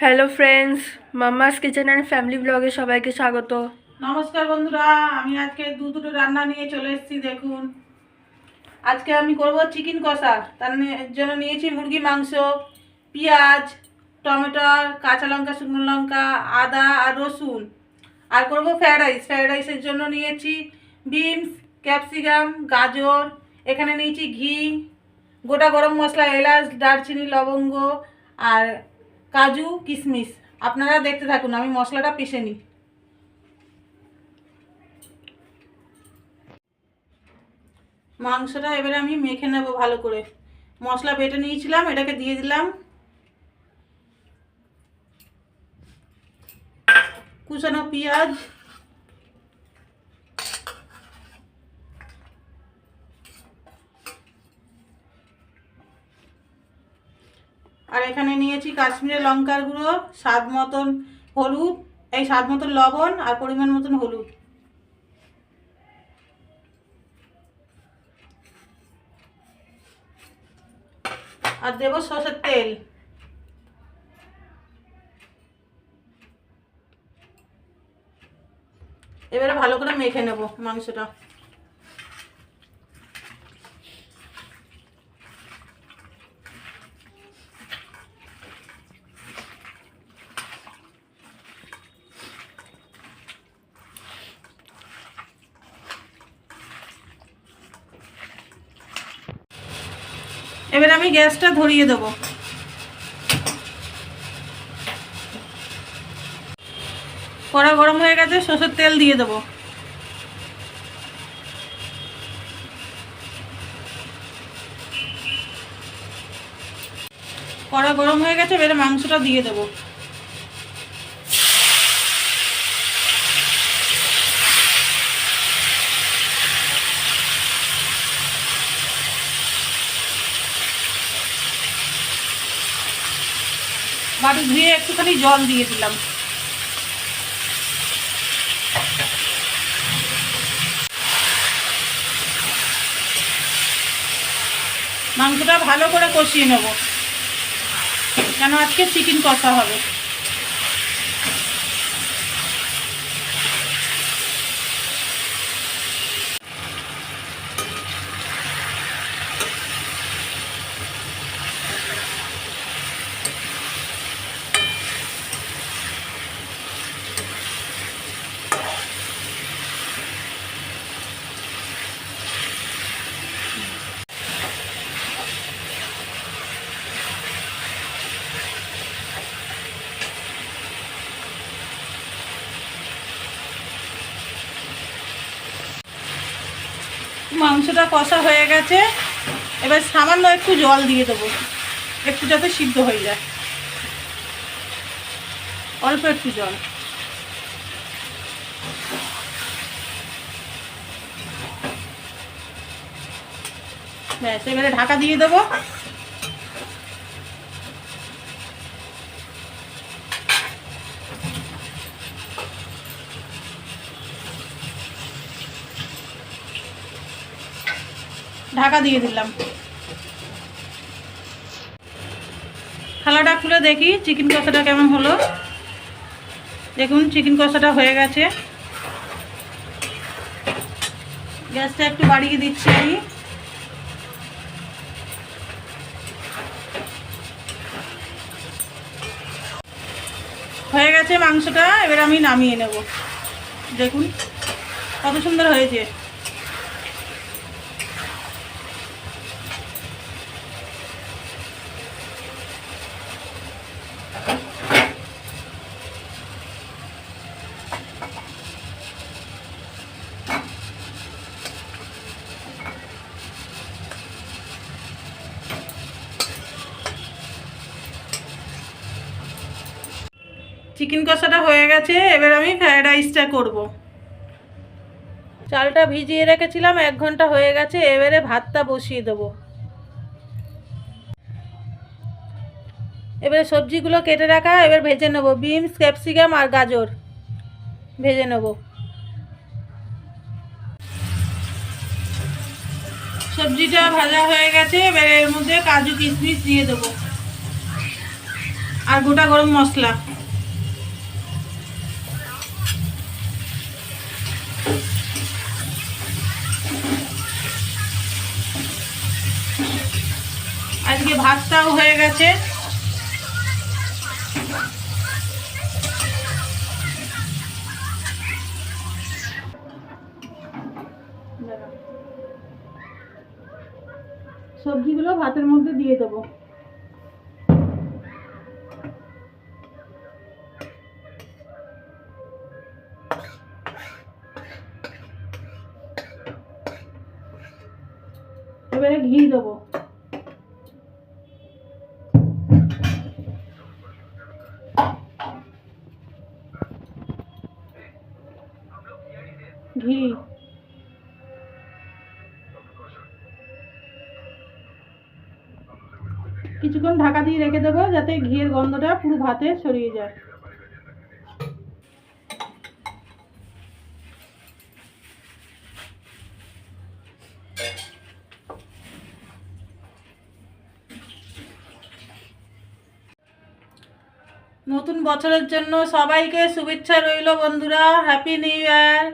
Hello friends, mamma's kitchen and family ব্লগে সবাইকে স্বাগত। নমস্কার বন্ধুরা, আমি আজকে দুটো রান্না নিয়ে চলে এসেছি। দেখুন, আজকে আমি করব চিকেন কষা। তার জন্য নিয়েছি মুরগি মাংস, পেঁয়াজ, টমেটো, কাঁচা লঙ্কা, শুকনো লঙ্কা, আদা আর রসুন। আর করব ফ্রায়েড রাইস। ফ্রায়েড রাইসের জন্য নিয়েছি বিনস, ক্যাপসিকাম, গাজর। এখানে নিয়েছি ঘি, গোটা গরম মশলা, এলাচ, দারচিনি, লবঙ্গ আর কাজু, কিশমিশ। আপনারা দেখতে থাকুন, আমি মশলাটা পিষে নিই। মাংসটা এবারে আমি মেখে নেব ভালো করে। মশলা বেটে নিয়েছিলাম, এটাকে দিয়ে দিলাম। কুচানো পেঁয়াজ, আর এখানে নিয়েছি কাশ্মীরি লঙ্কার গুঁড়ো, স্বাদ মতন হলুদ, স্বাদ মতন লবণ আর পরিমাণ মতন হলুদ। আর দেব সরষের তেল। এবারে ভালো করে মেখে নেব মাংসটা। এবারে আমি গ্যাসটা ধরিয়ে দেব। কড়া গরম হয়ে গেছে, সরষের তেল দিয়ে দেব। কড়া গরম হয়ে গেছে, এবারে মাংসটা দিয়ে দেব। বাটি ধুয়ে একটুখানি জল দিয়ে দিলাম। মাংসটা ভালো করে কষিয়ে নেব, কেন আজকে চিকেন কষা হবে। মাংসটা কষা হয়ে গেছে, এবার সামান্য একটু জল দিয়ে দেবো, একটু যাতে সিদ্ধ হয়ে যায়। অল্প একটু জল। ব্যাস, এবারে ঢাকা দিয়ে দেবো। ঢাকা দিয়ে দিলাম। থালাটা খুলে দেখি চিকেন কষাটা কেমন হলো। দেখুন, চিকেন কষাটা হয়ে গেছে। গ্যাসটা একটু বাড়িয়ে দিচ্ছি আমি। হয়ে গেছে মাংসটা, এবার আমি নামিয়ে নেব। দেখুন কত সুন্দর হয়েছে। চিকেন কষাটা হয়ে গেছে, এবার আমি ফ্রায়েড রাইসটা করব। চালটা ভিজিয়ে রেখেছিলাম, 1 ঘন্টা হয়ে গেছে। এবারে ভাতটা বসিয়ে দেবো। এবারে সবজিগুলো কেটে রাখা, এবার ভেজে নেব। বিনস, ক্যাপসিকাম আর গাজর ভেজে নেব। সবজিটা ভাজা হয়ে গেছে, এবার এর মধ্যে কাজু কিশমিশ দিয়ে দেবো। আর গোটা গরম মশলা। আজকে ভাতটাও হয়ে গেছে। সবজিগুলো ভাতের মধ্যে দিয়ে দেবো। এবারে ঘি দেবো। ঘি কিছুক্ষণ ঢাকা দিয়ে রেখে দেবো যাতে ঘিয়ের গন্ধটা পুরো ভাতে ছড়িয়ে যায়। নতুন বছরের জন্য সবাইকে শুভেচ্ছা রইল বন্ধুরা। Happy new year.